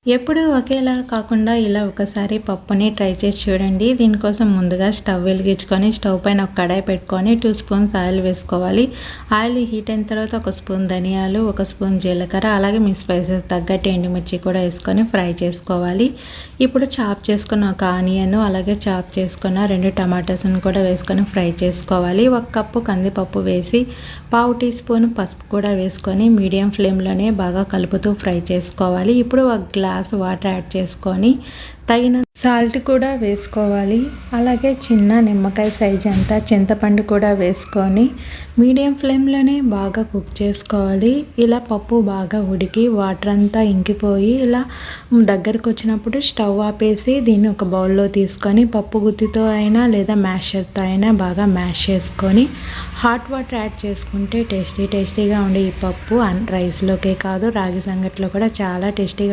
ఎప్పుడూ ఒకేలా కాకుండా ఇలా ఒకసారి పప్పుని ట్రై చేసి చూడండి. దీనికోసం ముందుగా స్టవ్ వెలిగించుకొని స్టవ్ పైన ఒక కడాయి పెట్టుకొని 2 స్పూన్స్ ఆయిల్ వేసుకోవాలి. ఆయిల్ హీట్ అయిన తర్వాత 1 స్పూన్ ధనియాలు, 1 స్పూన్ జీలకర్ర, అలాగే మీ స్పైసెస్ తగ్గట్టు ఎండుమిర్చి కూడా వేసుకొని ఫ్రై చేసుకోవాలి. ఇప్పుడు చాప్ చేసుకున్న ఒక ఆనియన్, అలాగే చాప్ చేసుకున్న 2 టమాటాస్ని కూడా వేసుకొని ఫ్రై చేసుకోవాలి. 1 కప్పు కందిపప్పు వేసి 1/2 టీ స్పూన్ పసుపు కూడా వేసుకొని మీడియం ఫ్లేమ్లోనే బాగా కలుపుతూ ఫ్రై చేసుకోవాలి. ఇప్పుడు 1 గ్లాస్ వాటర్ యాడ్ చేసుకొని తగిన సాల్ట్ కూడా వేసుకోవాలి. అలాగే చిన్న నిమ్మకాయ సైజ్ అంతా చింతపండు కూడా వేసుకొని మీడియం ఫ్లేమ్లోనే బాగా కుక్ చేసుకోవాలి. ఇలా పప్పు బాగా ఉడికి వాటర్ అంతా ఇంకిపోయి ఇలా దగ్గరకు వచ్చినప్పుడు స్టవ్ ఆపేసి దీన్ని ఒక బౌల్లో తీసుకొని పప్పు గుత్తితో అయినా లేదా మ్యాషర్తో అయినా బాగా మ్యాష్ చేసుకొని హాట్ వాటర్ యాడ్ చేసుకుంటే టేస్టీగా ఉండే ఈ పప్పు రైస్లోకే కాదు రాగి సంగట్లో కూడా చాలా టేస్టీగా